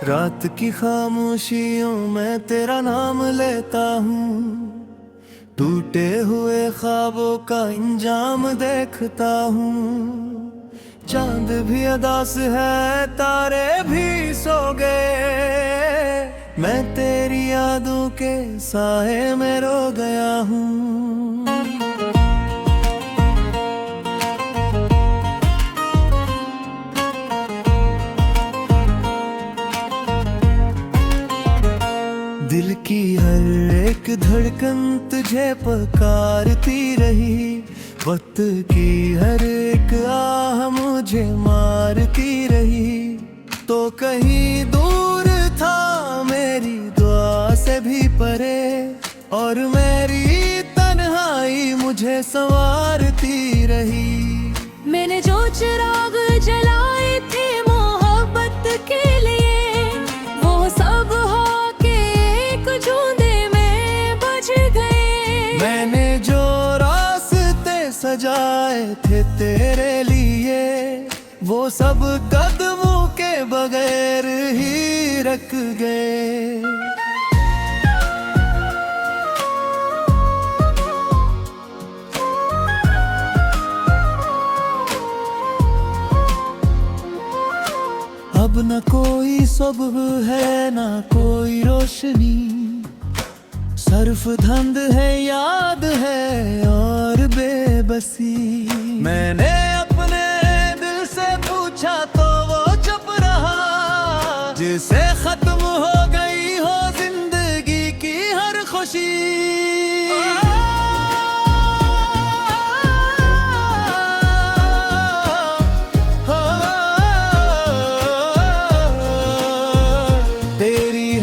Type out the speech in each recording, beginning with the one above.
रात की खामोशियों में तेरा नाम लेता हूँ, टूटे हुए ख्वाबों का इंजाम देखता हूँ। चांद भी अदास है, तारे भी सो गए, मैं तेरी यादों के साए में रो गया हूँ। दिल की हर एक धड़कन तुझे पुकारती रही, वक्त की हर एक आह मुझे मारती रही। तो कहीं दूर था मेरी दुआ से भी परे, और मेरी तन्हाई मुझे संवारती रही। मैंने जो चिराग जलाए थे मोहब्बत के लिए, वो सब होके एक जूंदे में बुझ गए। मैंने जो रास्ते सजाए थे तेरे लिए, वो सब कदमों के बगैर ही रख गए। अब न कोई सुबह है न कोई रोशनी, सर्फ धंध है, याद है और बेबसी। मैंने अपने दिल से पूछा तो वो चुप रहा, जिसे खत्म हो गई हो जिंदगी की हर खुशी।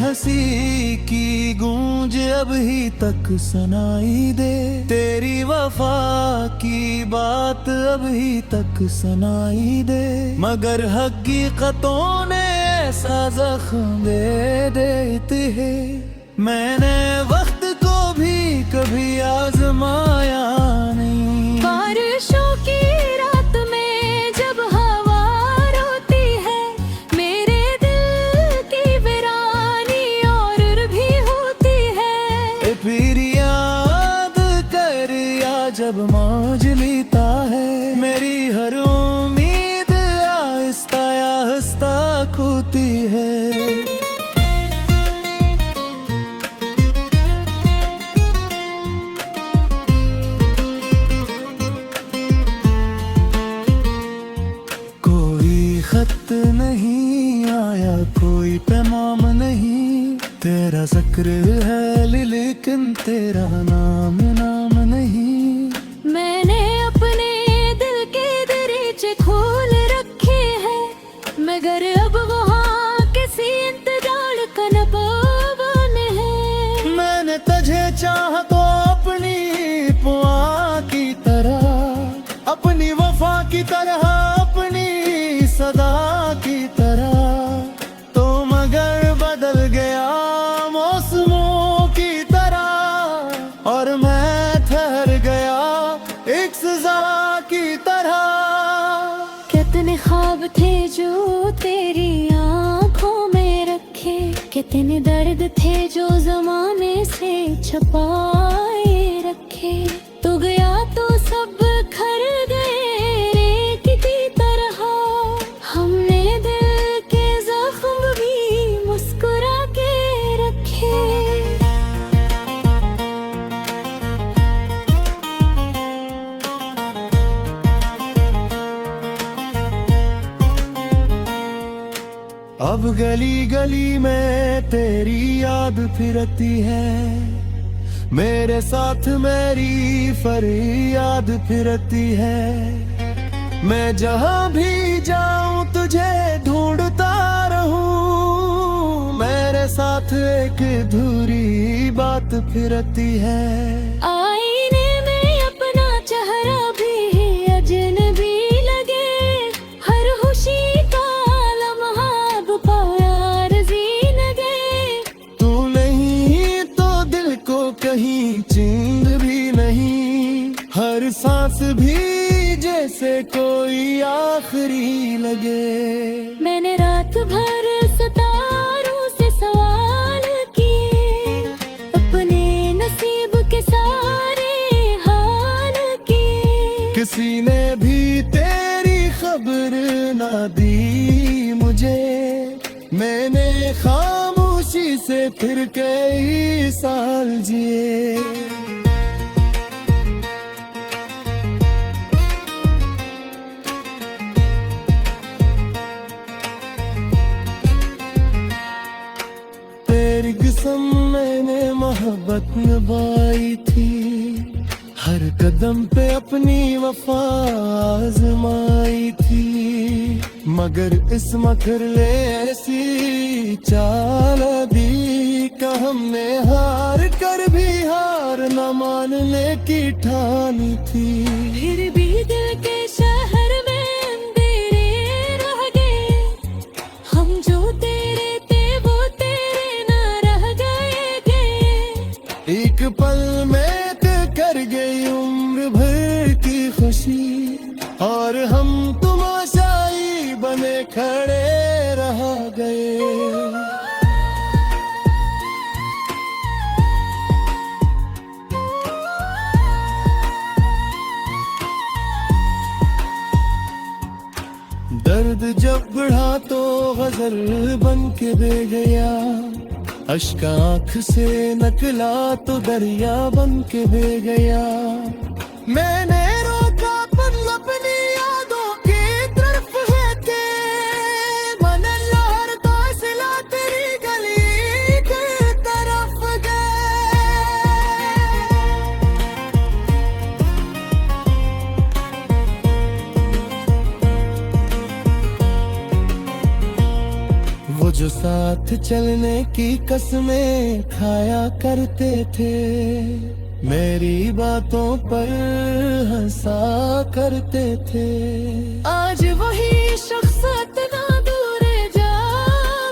हंसी की गूंज अब ही तक सुनाई दे, तेरी वफा की बात अब ही तक सुनाई दे। मगर हकीकतों ने ऐसा जख्म दे देते हैं, मैंने वक्त को भी कभी आजमाया नहीं। बारिशों की रात में जब हवा रोती है, मेरे दिल की वीरानी और भी होती है। फिर याद कर या जब मौज लेता है, मेरी हर उम्मीद आहिस्ता आहिस्ता खोती है। खत नहीं आया, कोई पैगाम नहीं, तेरा जिक्र है लेकिन तेरा नाम नहीं। मैंने अपने दिल के दरीचे खोल रखे हैं, मगर अब वहाँ किसी इंतजार का न पावन है। मैंने तुझे चाहा तो अपनी पुआ की तरह, अपनी वफा की तरह, अपनी सदा की तरह। तो मगर बदल गया मौसमों की तरह, और मैं ठहर गया एक सजा की तरह। कितने ख्वाब थे जो तेरी आंखों में रखे, कितने दर्द थे जो जमाने से छुपाए रखे। तू गया तो सब खर गए रेत की तरह, हमने दिल के जख्म भी मुस्कुरा के रखे। अब गली गली में तेरी याद फिरती है, मेरे साथ मेरी फरियाद फिरती है। मैं जहाँ भी जाऊँ तुझे ढूंढता रहूँ, मेरे साथ एक अधूरी बात फिरती है। आईने में अपना चेहरा भी अजनबी लगे, हर खुशी का लम्हा अब पायारज़ी लगे। तू नहीं तो दिल को कहीं चैन भी नहीं, हर सांस भी जैसे कोई आखिरी लगे। मैंने रात भर सताया किसी ने भी तेरी खबर ना दी मुझे, मैंने खामोशी से फिर कई साल जिए। तेरी कसम मैंने मोहब्बत निभाई थी, हर कदम पे अपनी वफा आजमाई थी, मगर इस मखरले ऐसी चाल दी का हमने हार कर भी हार न मानने की ठानी थी। फिर भी दिल के शहर में अंधेरे रह गए, हम जो तेरे थे वो तेरे ना रह गए। एक पल में कर गई उम्र भर की खुशी, और हम तमाशाई बने खड़े रह गए। दर्द जब बढ़ा तो गजल बन के दे गया, अश्क आँख से नकला तो दरिया बन के दे गया। मैंने रोका पर अपनी यादों की तरफ है थे, मन लहरता सिला तेरी गली की तरफ गए। वो जो साथ चलने की कसमें खाया करते थे, मेरी बातों पर हंसा करते थे, आज वही शख्स इतना दूर जा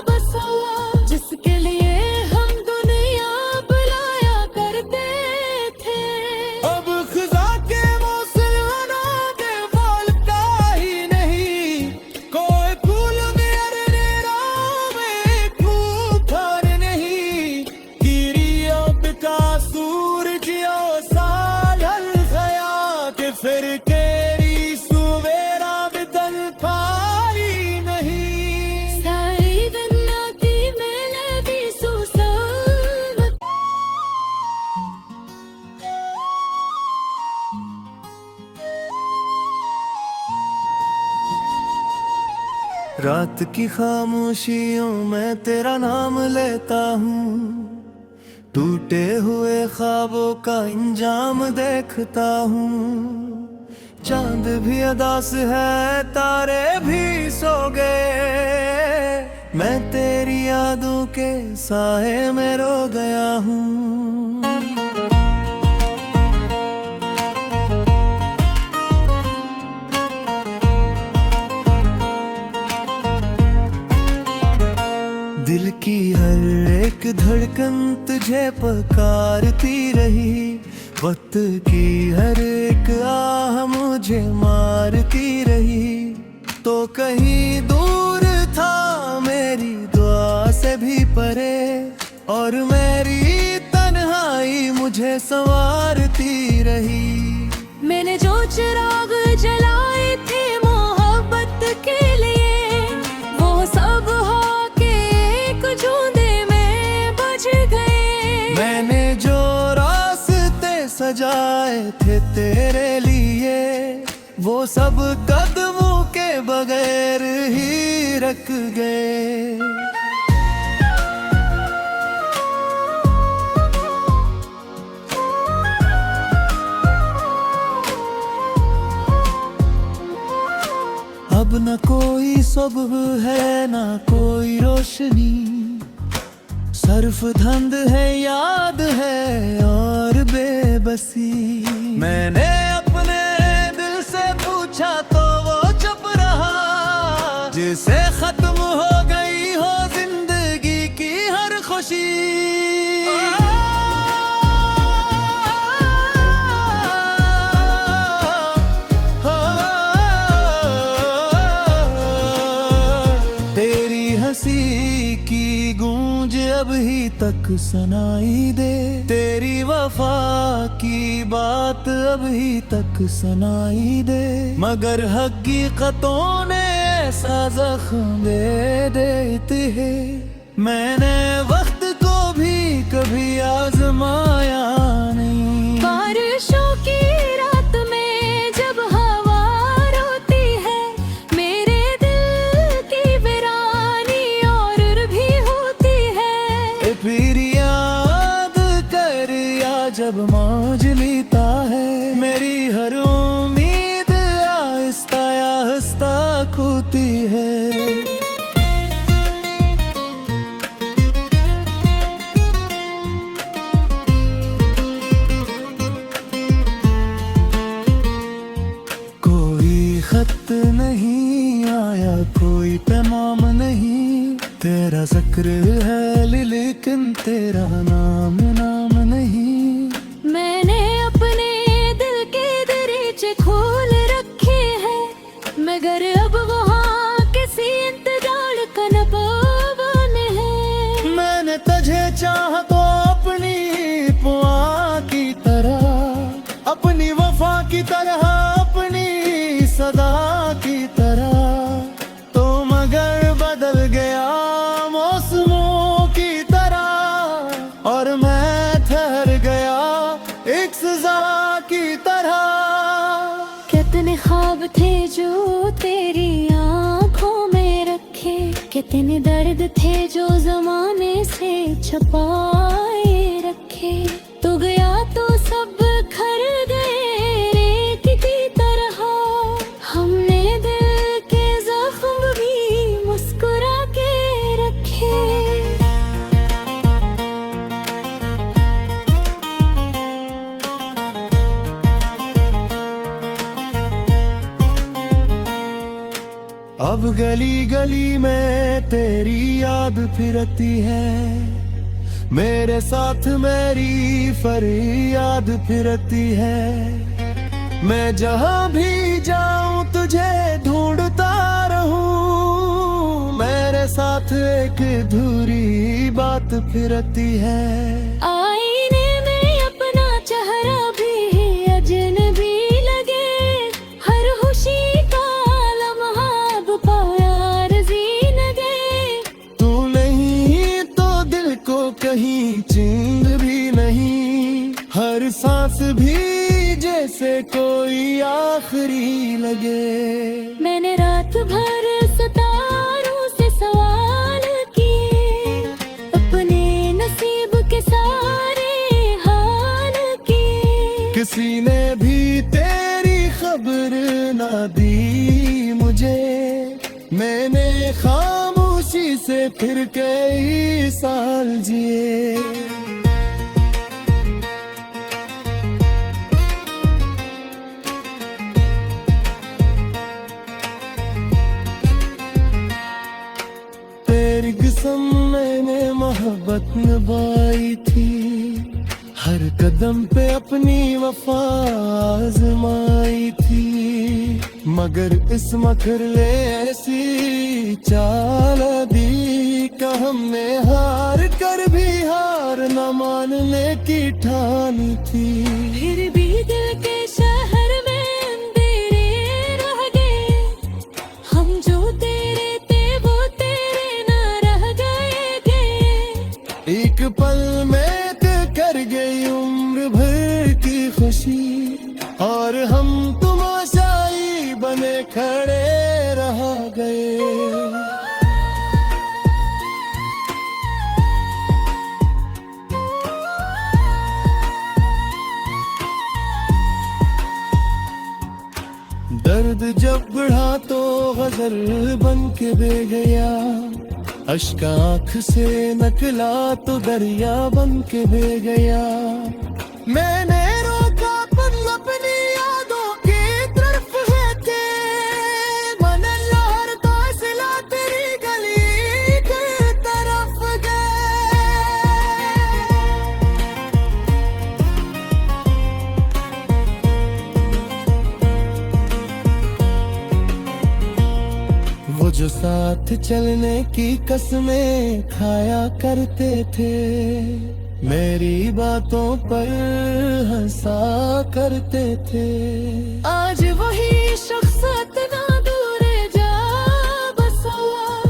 बसा, जिसके लिए हम दुनिया बुलाया करते थे। अब खुदा के मौसम अनागे बोलता ही नहीं, कोई फूल में अरने में फूफार नहीं, गिरी अब का सूरज साल गया कि फिर तेरी सुवेरा बदल पाई नहीं। सारी दुनिया की मैंने भी सुसमत। रात की खामोशियों में तेरा नाम लेता हूँ, टूटे हुए ख्वाबों का इंजाम देखता हूँ। चांद भी अदास है, तारे भी सो गए, मैं तेरी यादों के साए में रो गया हूँ। दिल की हर एक धड़कन तुझे पुकारती रही, वक्त की हर एक आह मुझे मारती रही, तो कहीं दूर था मेरी दुआ से भी परे, और मेरी तन्हाई मुझे संवारती रही। मैंने जो चिराग जलाए थे मोहब्बत के लिए, वो सब होके एक जूंदे में बुझ गए। मैंने जो रास्ते सजाए थे तेरे लिए, वो सब कदमों के बगैर ही रख गए। अब न कोई सुबह है न कोई रोशनी, सर्फ धंध है याद है और बेबसी। मैंने अपने दिल से पूछा तो वो चुप रहा, जिसे खत्म हो गई हो जिंदगी की हर खुशी। तेरी हंसी की गूंज अब ही तक सुनाई दे, तेरी वफा की बात अभी तक सुनाई दे, मगर हकीकतों ने ऐसा जख्म दे देती है। मैंने वक्त को भी कभी आजमाया नहीं, बारिशों की रात में जब हवा रोती है, मेरे दिल की वीरानी और भी होती है। फिर याद कर या जब मौज लेता है, मेरी हर उम्मीद आहिस्ता आहिस्ता खोती है। खत नहीं आया, कोई पैगाम नहीं, तेरा जिक्र है लेकिन तेरा नाम नहीं। मैंने अपने दिल के दरीचे खोल रखे हैं, मगर अब वहाँ किसी इंतजार का न पावन है। मैंने तुझे चाहा तो अपनी पुआ की तरह, अपनी वफा की तरह, अपनी सदा की तरह, तो मगर बदल गया मौसमों की तरह, और मैं ठहर गया एक सजा की तरह। कितने ख्वाब थे जो तेरी आंखों में रखे, कितने दर्द थे जो जमाने से छुपाए रखे। तू गया तो सब खर गए रेत की तरह, हमने दिल के जख्म भी मुस्कुरा के रखे। अब गली गली में तेरी याद फिरती है, मेरे साथ मेरी फरियाद फिरती है। मैं जहां भी जाऊं तुझे ढूंढता रहूं, मेरे साथ एक अधूरी बात फिरती है। आईने में अपना चेहरा भी अजनबी लगे, हर खुशी का लम्हा अब प्यारजी लगे। तू नहीं तो दिल को कहीं चैन भी नहीं, हर सांस भी जैसे कोई आखिरी लगे। मैंने रात भर सितारों से सवाल किए, अपने नसीब के सारे हाल किए। किसी ने भी तेरी खबर ना दी मुझे, मैंने खामोशी से फिर कई साल जिए। तेरी कसम मैंने मोहब्बत निभाई थी, हर कदम पे अपनी वफा आजमाई थी, मगर इस मकर ने ऐसी चाल दी कि हमने हार कर भी हार न मानने की ठानी थी। फिर भी दिल के शहर में अंधेरे रह गए, हम जो तेरे थे वो तेरे ना रह गए। एक पल में कर गई उम्र भर की खुशी, और हम तमाशाई बने खड़े रह गए। दर्द जब बढ़ा तो गजल बन के बह गया, अश्क आँख से नकला तो दरिया बन के बह गया। मैंने रोका पन अपनी यादों की तरफ है थे, मन लहर तो सिला तेरी गली की तरफ गए। वो जो साथ चलने की कसमें खाया करते थे, मेरी बातों पर हंसा करते थे। आज वही शख्स इतना दूर जा बसा,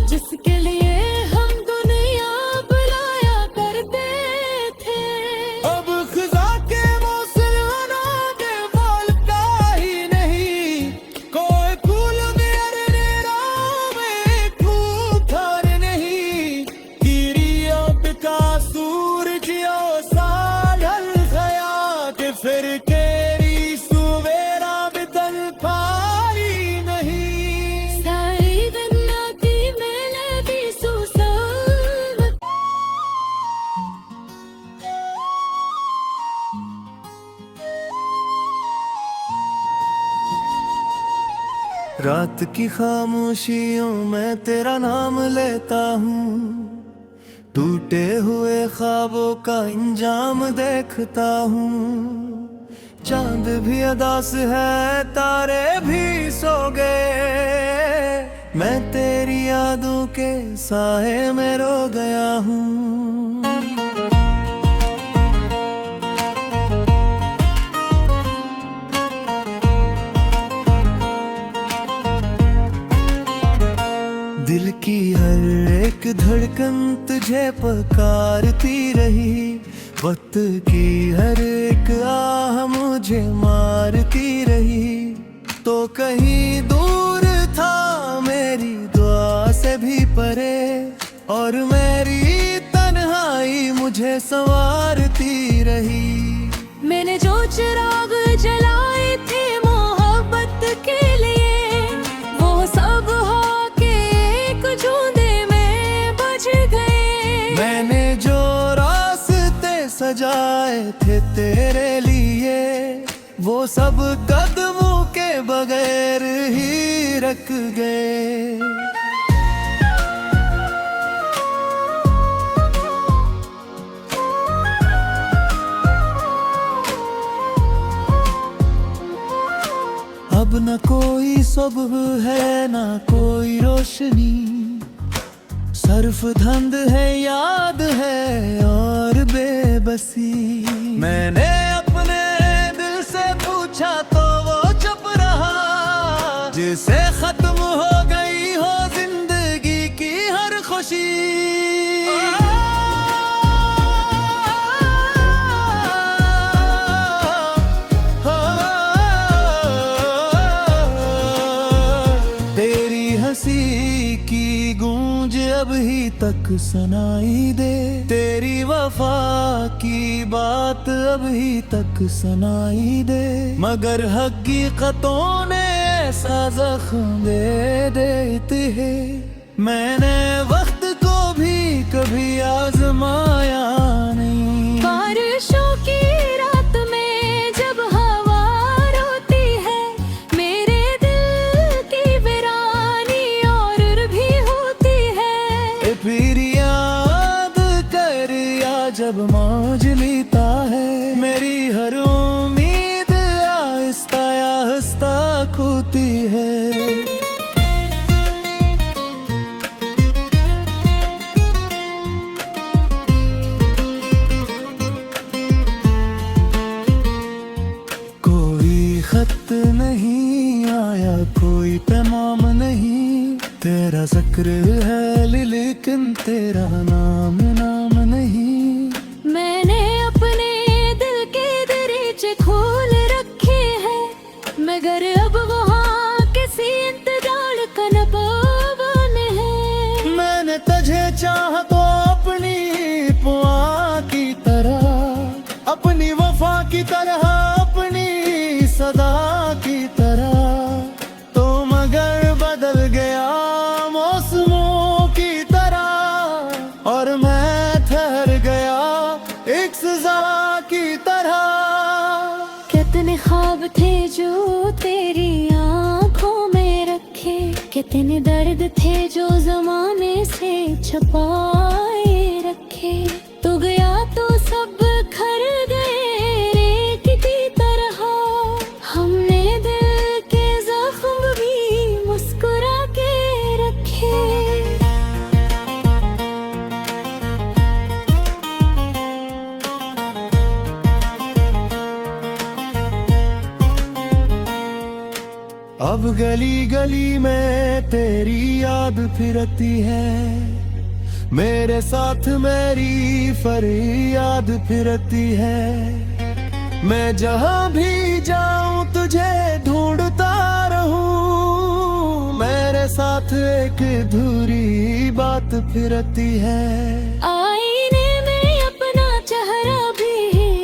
जिसके लिए हम दुनिया बुलाया करते थे। अब खिजा के मौसम के बोल का ही नहीं, कोई फूल मेरे में फूल नहीं। गिरियों का सूरजियो साढ़ल गया कि फिर केरी सुवेरा बदल पाई नहीं। सारी दुनिया की मैंने भी सुसल। रात की खामोशियों में तेरा नाम लेता हूँ, टूटे हुए ख्वाबों का इंजाम देखता हूँ। चांद भी अदास है, तारे भी सो गए, मैं तेरी यादों के साए में रो गया हूँ। दिल की हर एक धड़कन तुझे पुकारती रही, वक्त की हर एक आह मुझे मारती रही। तो कहीं दूर था मेरी दुआ से भी परे, और मेरी तन्हाई मुझे संवारती रही। मैंने जो चिराग जलाए थे मोहब्बत के लिए, वो सब होके एक जूंदे में बज गए। मैंने जो रास्ते सजाए थे तेरे लिए, वो सब कदमों के बगैर ही रख गए। अब न कोई सुबह है न कोई रोशनी, सर्फ धंध है याद है और बेबसी। मैंने अपने दिल से पूछा तो वो चुप रहा, जिसे खत्म हो गई हो जिंदगी की हर खुशी। हंसी की गूंज अब ही तक सुनाई दे, तेरी वफा की बात अब ही तक सुनाई दे। मगर हकीकतों ने ऐसा जख्म दे देते है, मैंने वक्त को भी कभी आजमाया नहीं। बारिशों की रात में जब हवा रोती है, मेरे दिल की वीरानी और भी होती है। फिर याद कर या जब मौज लेता है, मेरी हर उम्मीद आहिस्ता आहिस्ता खोती है। खत नहीं आया, कोई पैगाम नहीं, तेरा जिक्र है लेकिन तेरा नाम नहीं। मैंने अपने दिल के दरीचे खोल रखे हैं, मगर अब वहाँ किसी इंतजार का न पावन है। मैंने तुझे चाहा तो अपनी पुआ की तरह, अपनी वफा की तरह, अपनी सदा की तरह। तो मगर बदल गया मौसमों की तरह, और मैं ठहर गया एक सजा की तरह। कितने ख्वाब थे जो तेरी आंखों में रखे, कितने दर्द थे जो जमाने से छुपाए रखे। तू गया तो सब खर गए रेत की तरह, हमने दिल के जख्म भी मुस्कुरा के रखे। अब गली गली में तेरी याद फिरती है, मेरे साथ मेरी फरियाद फिरती है। मैं जहां भी जाऊं तुझे ढूंढता रहूं, मेरे साथ एक अधूरी बात फिरती है। आईने में अपना चेहरा भी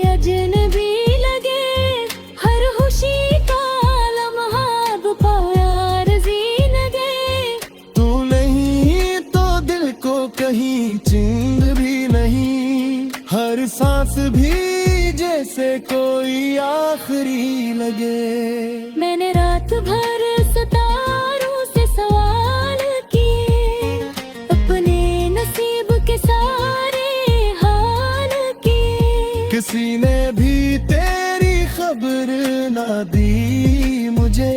अजनबी लगे, हर खुशी का लम्हा अब प्यारजी लगे। तू नहीं तो दिल को कहीं चिंद भी नहीं, हर सांस भी जैसे कोई आखिरी लगे। मैंने रात भर सितारों से सवाल किए, अपने नसीब के सारे हाल किए। किसी ने भी तेरी खबर ना दी मुझे,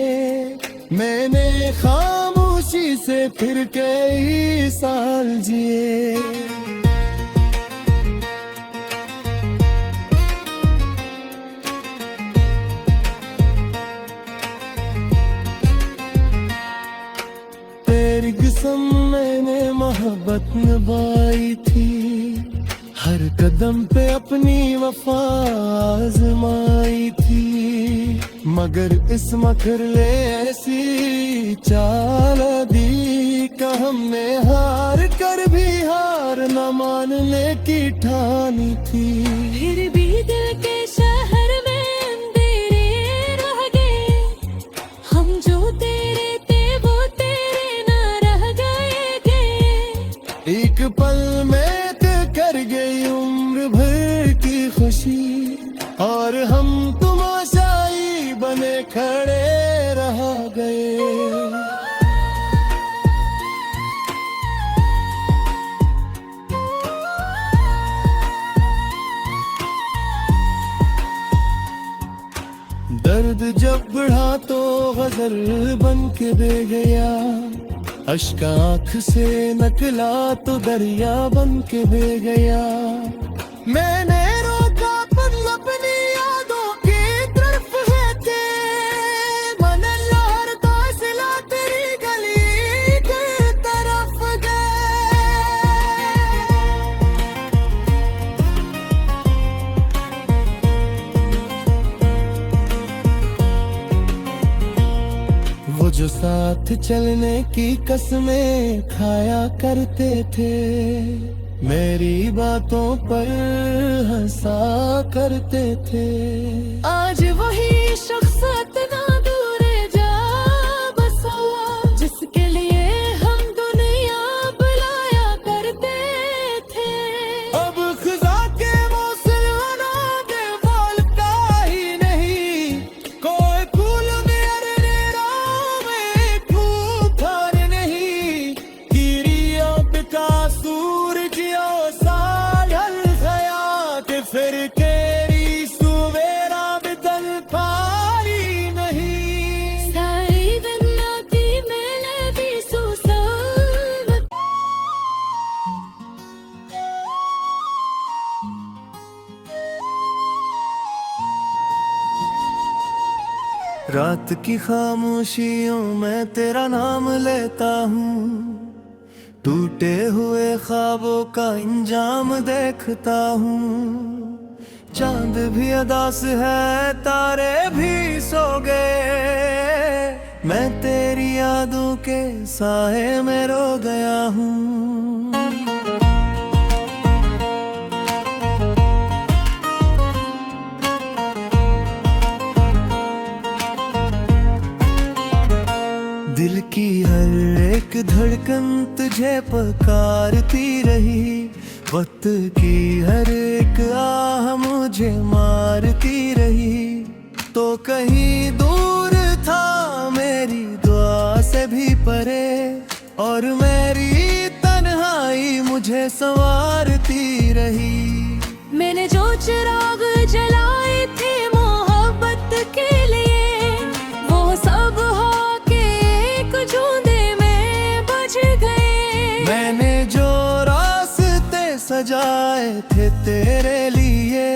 मैंने खामोशी से फिर कई साल जिए। तेरी कसम मैंने मोहब्बत निभाई थी, हर कदम पे अपनी वफा आजमाई थी। मगर इस मकरले ऐसी चाल दी का हमने हार कर भी हार न मानने की ठानी थी। फिर भी दिल के शहर में अंधेरे रह गए, हम जो तेरे थे वो तेरे ना रह गए। एक पल में कर गई उम्र भर की खुशी, और हम तमाशाई बने खड़े रह गए। दर्द जब बढ़ा तो गजल बन के दे गया, अश्क आँख से नकला तो दरिया बन के दे गया। मैंने रोका पर अपनी यादों की तरफ है थे, मन लहरता सिला तेरी गली की तरफ गए। वो जो साथ चलने की कसमें खाया करते थे, मेरी बातों पर हंसा करते थे। आज वही शख्स इतना दूर जा बसा, जिसके लिए हम दुनिया बुलाया करते थे। अब खुदा के मौसम के फल का ही नहीं, कोई फूल मेरे में फूफार नहीं। गिरियों का सूरजियों साढ़ल गया कि फिर केरी सुवेरा बदल पारी नहीं। सारी जन्नती मैंने भी सुसावत। रात की खामोशियों में तेरा नाम लेता हूँ, टूटे हुए ख्वाबों का इंजाम देखता हूँ। चांद भी अदास है, तारे भी सो गए, मैं तेरी यादों के साए में रो गया हूँ। दिल की हर एक धड़कन तुझे पुकारती रही, वक्त की हर एक आह मुझे मारती रही। तो कहीं दूर था मेरी दुआ से भी परे, और मेरी तन्हाई मुझे संवारती रही। मैंने जो चिराग जलाए थे मोहब्बत के लिए, वो सब होके एक जूंदे में बज गए। मैंने जो रास्ते सजाए थे तेरे लिए,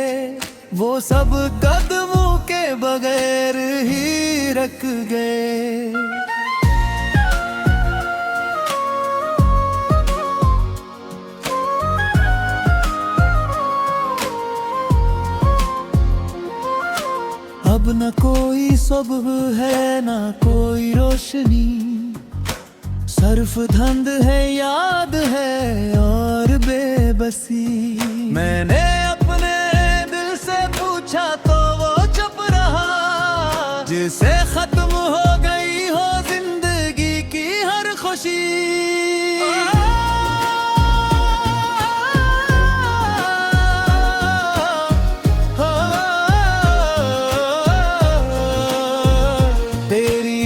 वो सब कदमों के बगैर ही थिरक गए। अब न कोई सुबह है ना कोई रोशनी, सर्फ धंध है याद है और बेबसी। मैंने अपने दिल से पूछा तो वो चुप रहा, जिसे खत्म हो गई हो जिंदगी की हर खुशी।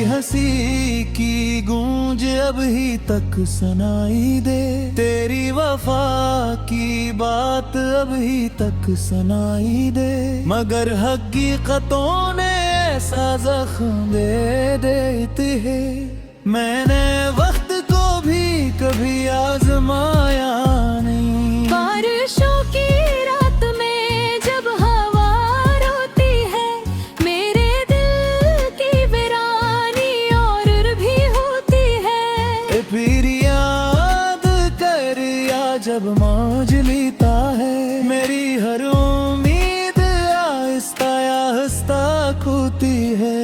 हंसी की गूंज अब ही तक सुनाई दे, तेरी वफा की बात अब ही तक सुनाई दे, मगर हकीकतों ने ऐसा जख्म दे देते है। मैंने वक्त को भी कभी आजमाया नहीं। बारिशों की रात में जब हवा रोती है, मेरे दिल की वीरानी और भी होती है। फिर याद कर या जब मौज लेता है, मेरी हर उम्मीद आहिस्ता आहिस्ता खोती है।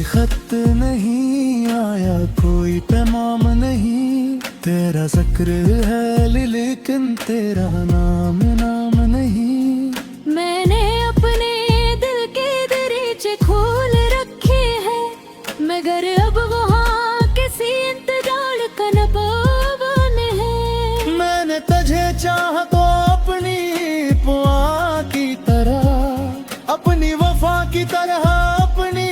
खत नहीं आया कोई पैगाम नहीं, तेरा जिक्र है लेकिन तेरा नाम नहीं। मैंने अपने दिल के दरीचे खोल रखे हैं, मगर अब वहाँ किसी इंतजार का न पावन है। मैंने तुझे चाहा तो अपनी पुआ की तरह, अपनी वफा की तरह, अपनी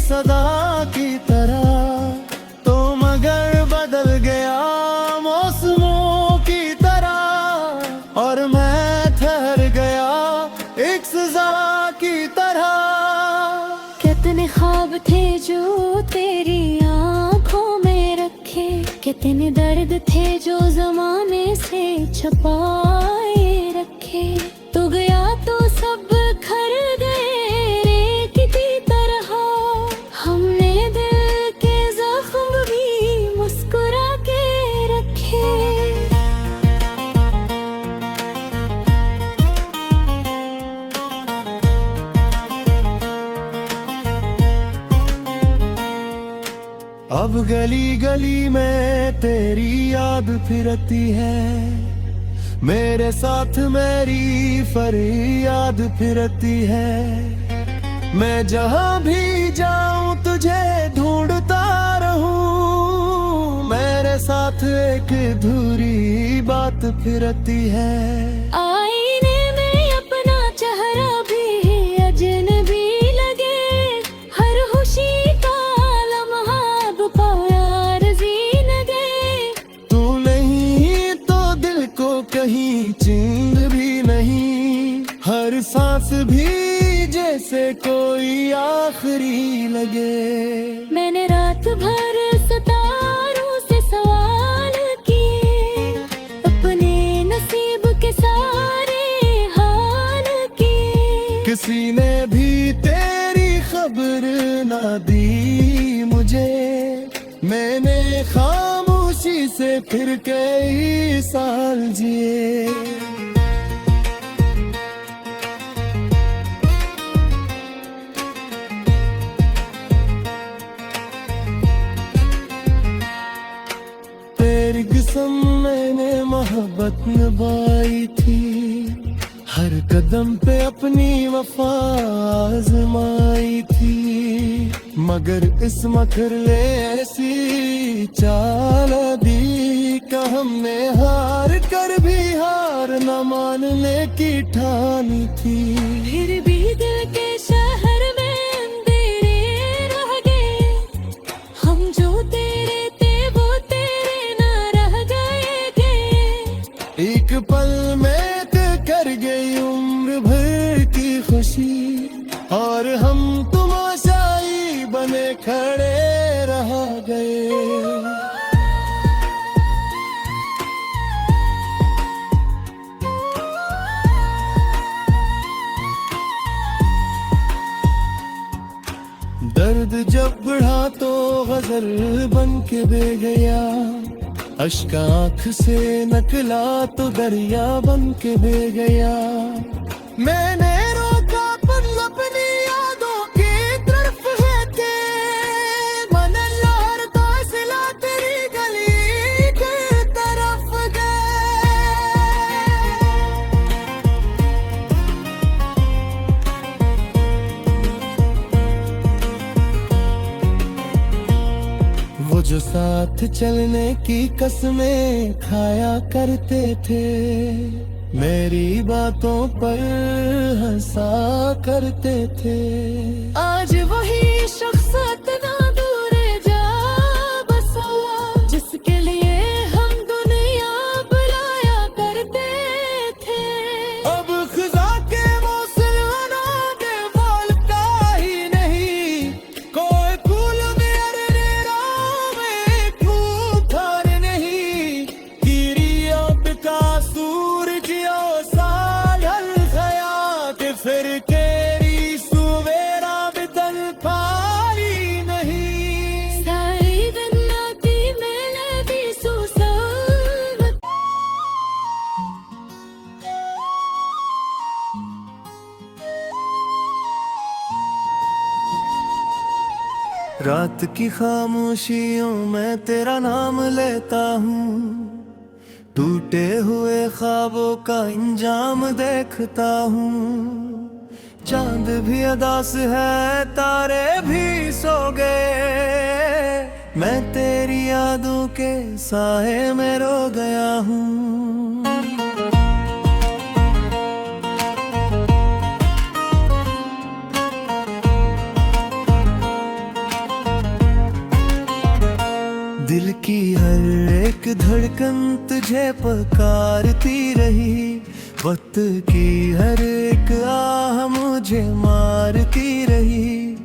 सदा की तरह, तो मगर बदल गया मौसमों की तरह, और मैं ठहर गया एक सजा की तरह। कितने ख्वाब थे जो तेरी आंखों में रखे, कितने दर्द थे जो जमाने से छुपाए रखे। तू गया तो सब खर गए रेत की तरह, हमने दिल के जख्म भी मुस्कुरा के रखे। अब गली गली में तेरी याद फिरती है, मेरे साथ मेरी फरियाद फिरती है। मैं जहां भी जाऊं तुझे ढूंढता रहूं, मेरे साथ एक अधूरी बात फिरती है। आईने में अपना चेहरा भी अजनबी लगे, हर खुशी का लम्हा अब पायारज़ी लगे। तू नहीं तो दिल को कहीं चैन भी नहीं, हर सांस भी जैसे कोई आखिरी लगे। मैंने रात भर सितारों से सवाल किए, अपने नसीब के सारे हाल किए। किसी ने भी तेरी खबर ना दी मुझे, मैंने खामोशी से फिर कई साल जिए। तेरी कसम मैंने मोहब्बत निभाई थी, हर कदम पे अपनी वफा आजमाई थी, मगर इस मकर ने ऐसी चाल दी का हमने हार कर भी हार न मानने की ठानी थी। फिर भी दिल के शहर में अंधेरे रह गए, हम जो तेरे थे वो तेरे ना रह गए। एक पल में कर गई उम्र भर की खुशी, और हम तमाशाई बने खड़े रह गए। बन के बह गया, अश्क आँख से नकला तो दरिया बन के बह गया। मैंने रोका पर अपनी यादों की तरफ है के मन लहरता सिला तेरी गली की तरफ गए। वो जो साथ चलने की कसमें खाया करते थे, मेरी बातों पर हंसा करते थे, आज वही शख्स इतना दूर जा बसा, जिसके लिए हम दुनिया बुलाया करते थे। अब खिजा के मौसम के बोल का ही नहीं, कोई फूल मेरे राह में फूफार नहीं, गिरिया का सूरज फिर तेरी सुवेरा बदल पारी नहीं। सारी जन्नती मैंने भी सुसावत। रात की खामोशियों में तेरा नाम लेता हूँ, टूटे हुए ख्वाबों का इंजाम देखता हूँ। चांद भी अदास है, तारे भी सो गए, मैं तेरी यादों के साए में रो गया हूँ। दिल की हर एक धड़कन तुझे पुकारती रही, वक्त की हर एक आह मुझे मारती रही।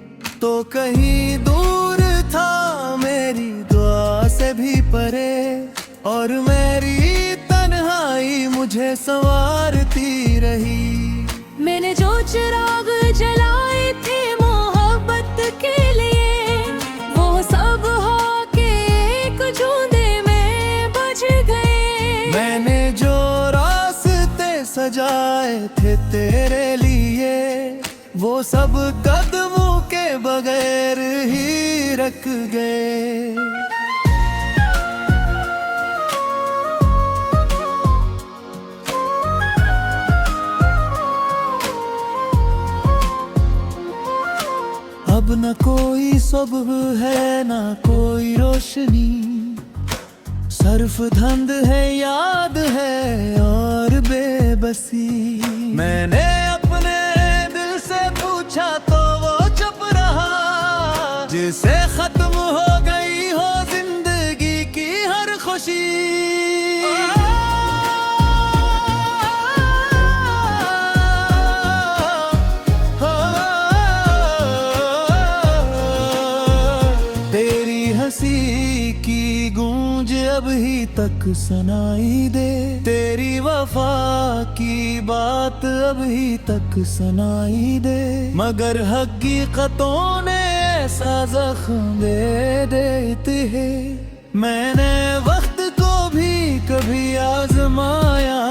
तो कहीं दूर था मेरी दुआ से भी परे, और मेरी तन्हाई मुझे संवारती रही। मैंने जो चिराग जलाए थे मोहब्बत के लिए, वो सब होके एक जूंदे में बज गए। मैंने जो सजाए थे तेरे लिए, वो सब कदमों के बगैर ही रख गए। अब न कोई सुबह है न कोई रोशनी, सर्फ धंध है याद है और बेबसी। मैंने अपने दिल से पूछा तो वो चुप रहा, जिसे खत्म हो गई हो जिंदगी की हर खुशी। तेरी हंसी की गूंज अब ही तक सुनाई दे, तेरी वफा की बात अब ही तक सुनाई दे, मगर हकीकतों ने ऐसा जख्म दे देते हैं। मैंने वक्त को भी कभी आजमाया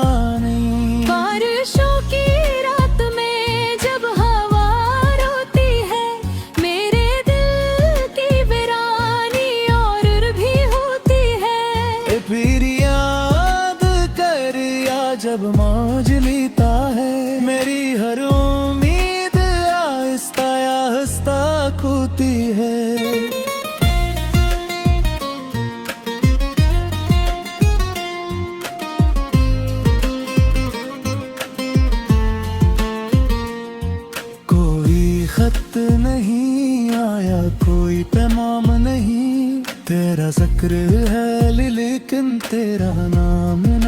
नहीं। बारिशों की रात में जब हवा रोती है, मेरे दिल की वीरानी और भी होती है। फिर याद कर या जब मौज लेता है, मेरी हर उम्मीद आहिस्ता आहिस्ता खोती है। खत नहीं आया, कोई पैगाम नहीं, तेरा जिक्र है लेकिन तेरा नाम नहीं।